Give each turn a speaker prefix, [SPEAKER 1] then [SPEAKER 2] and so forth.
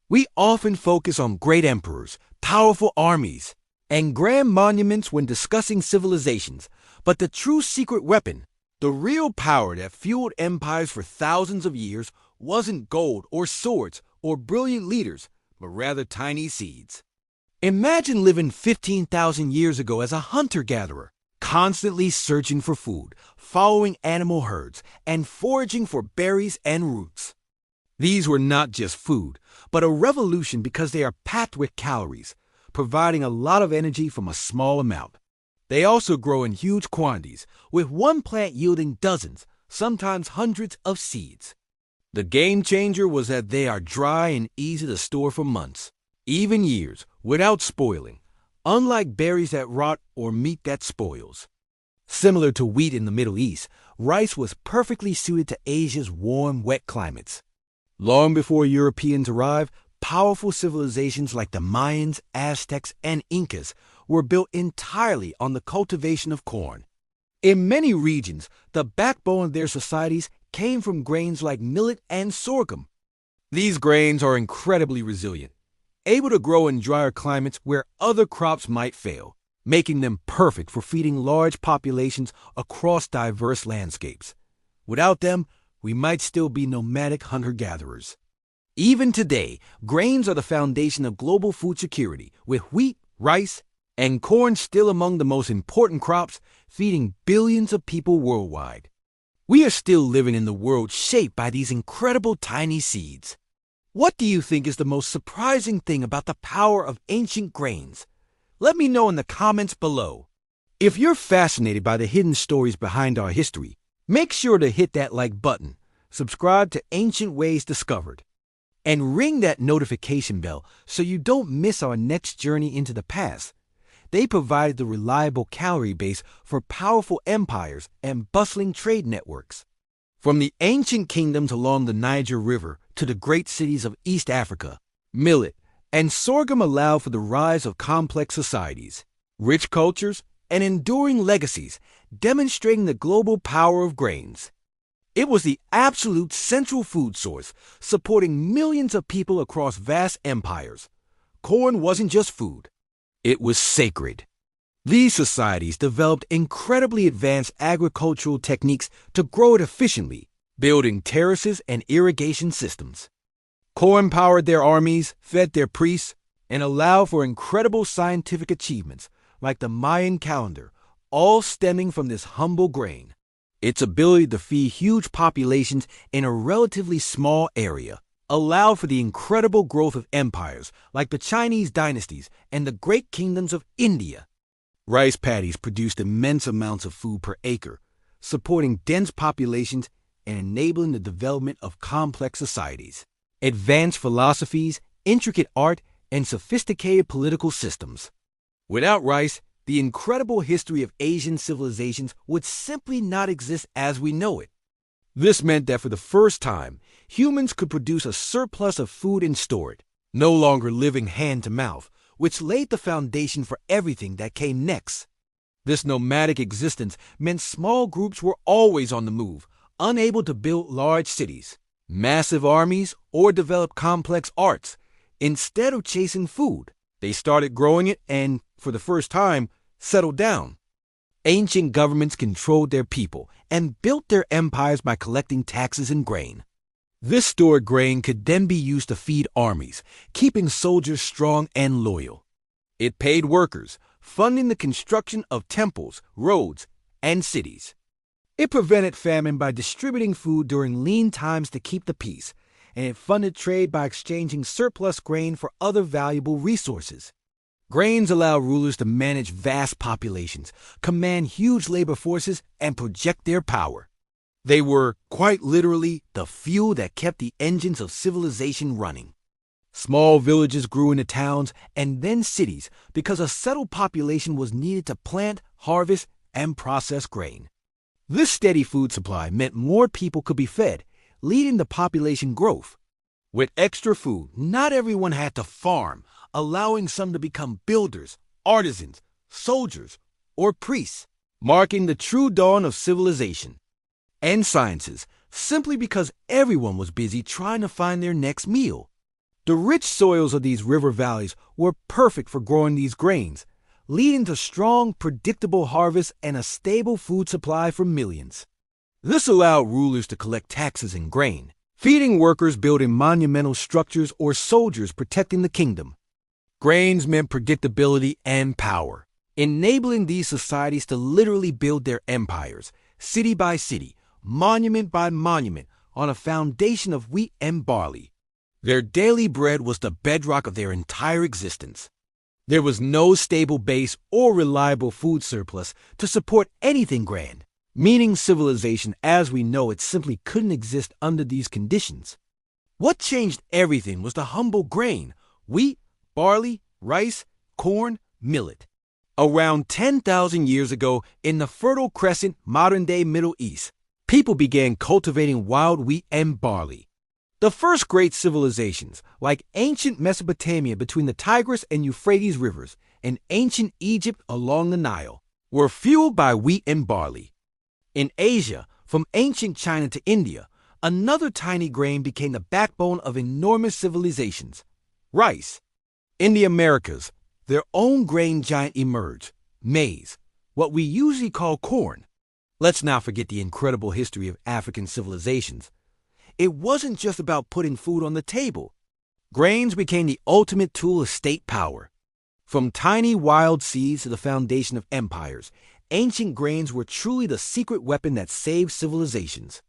[SPEAKER 1] We often focus on great emperors, powerful armies, and grand monuments when discussing civilizations, but the true secret weapon, the real power that fueled empires for thousands of years, wasn't gold or swords or brilliant leaders, but rather tiny seeds. Imagine living 15,000 years ago as a hunter-gatherer, constantly searching for food, following animal herds, and foraging for berries and roots. These were not just food, but a revolution because they are packed with calories, providing a lot of energy from a small amount. They also grow in huge quantities, with one plant yielding dozens, sometimes hundreds of seeds. The game changer was that they are dry and easy to store for months, even years, without spoiling, unlike berries that rot or meat that spoils. Similar to wheat in the Middle East, rice was perfectly suited to Asia's warm, wet climates. Long before Europeans arrived, powerful civilizations like the Mayans, Aztecs, and Incas were built entirely on the cultivation of corn. In many regions, the backbone of their societies came from grains like millet and sorghum. These grains are incredibly resilient, able to grow in drier climates where other crops might fail, making them perfect for feeding large populations across diverse landscapes. Without them, we might still be nomadic hunter-gatherers. Even today, grains are the foundation of global food security, with wheat, rice, and corn still among the most important crops, feeding billions of people worldwide. We are still living in the world shaped by these incredible tiny seeds. What do you think is the most surprising thing about the power of ancient grains? Let me know in the comments below. If you're fascinated by the hidden stories behind our history, make sure to hit that like button, subscribe to Ancient Ways Discovered, and ring that notification bell so you don't miss our next journey into the past. They provided the reliable calorie base for powerful empires and bustling trade networks. From the ancient kingdoms along the Niger River to the great cities of East Africa, millet and sorghum allowed for the rise of complex societies, rich cultures, and enduring legacies, demonstrating the global power of grains. It was the absolute central food source, supporting millions of people across vast empires. Corn wasn't just food. It was sacred. These societies developed incredibly advanced agricultural techniques to grow it efficiently, building terraces and irrigation systems. Corn powered their armies, fed their priests, and allowed for incredible scientific achievements, like the Mayan calendar, all stemming from this humble grain. Its ability to feed huge populations in a relatively small area allowed for the incredible growth of empires like the Chinese dynasties and the great kingdoms of India. Rice paddies produced immense amounts of food per acre, supporting dense populations and enabling the development of complex societies, advanced philosophies, intricate art, and sophisticated political systems. Without rice, the incredible history of Asian civilizations would simply not exist as we know it. This meant that for the first time, humans could produce a surplus of food and store it, no longer living hand to mouth, which laid the foundation for everything that came next. This nomadic existence meant small groups were always on the move, unable to build large cities, massive armies, or develop complex arts. Instead of chasing food, they started growing it and, for the first time, settled down. Ancient governments controlled their people and built their empires by collecting taxes and grain. This stored grain could then be used to feed armies, keeping soldiers strong and loyal. It paid workers, funding the construction of temples, roads, and cities. It prevented famine by distributing food during lean times to keep the peace, and it funded trade by exchanging surplus grain for other valuable resources. Grains allow rulers to manage vast populations, command huge labor forces, and project their power. They were, quite literally, the fuel that kept the engines of civilization running. Small villages grew into towns and then cities because a settled population was needed to plant, harvest, and process grain. This steady food supply meant more people could be fed, leading to population growth. With extra food, not everyone had to farm, allowing some to become builders, artisans, soldiers, or priests, marking the true dawn of civilization and sciences, simply because everyone was busy trying to find their next meal. The rich soils of these river valleys were perfect for growing these grains, leading to strong, predictable harvests and a stable food supply for millions. This allowed rulers to collect taxes and grain, feeding workers building monumental structures or soldiers protecting the kingdom. Grains meant predictability and power, enabling these societies to literally build their empires, city by city, monument by monument, on a foundation of wheat and barley. Their daily bread was the bedrock of their entire existence. There was no stable base or reliable food surplus to support anything grand, meaning civilization as we know it simply couldn't exist under these conditions. What changed everything was the humble grain: wheat, barley, rice, corn, millet. Around 10,000 years ago, in the Fertile Crescent, modern-day Middle East, people began cultivating wild wheat and barley. The first great civilizations, like ancient Mesopotamia between the Tigris and Euphrates rivers, and ancient Egypt along the Nile, were fueled by wheat and barley. In Asia, from ancient China to India, another tiny grain became the backbone of enormous civilizations: rice. In the Americas, their own grain giant emerged: maize, what we usually call corn. Let's not forget the incredible history of African civilizations. It wasn't just about putting food on the table. Grains became the ultimate tool of state power. From tiny wild seeds to the foundation of empires, ancient grains were truly the secret weapon that saved civilizations.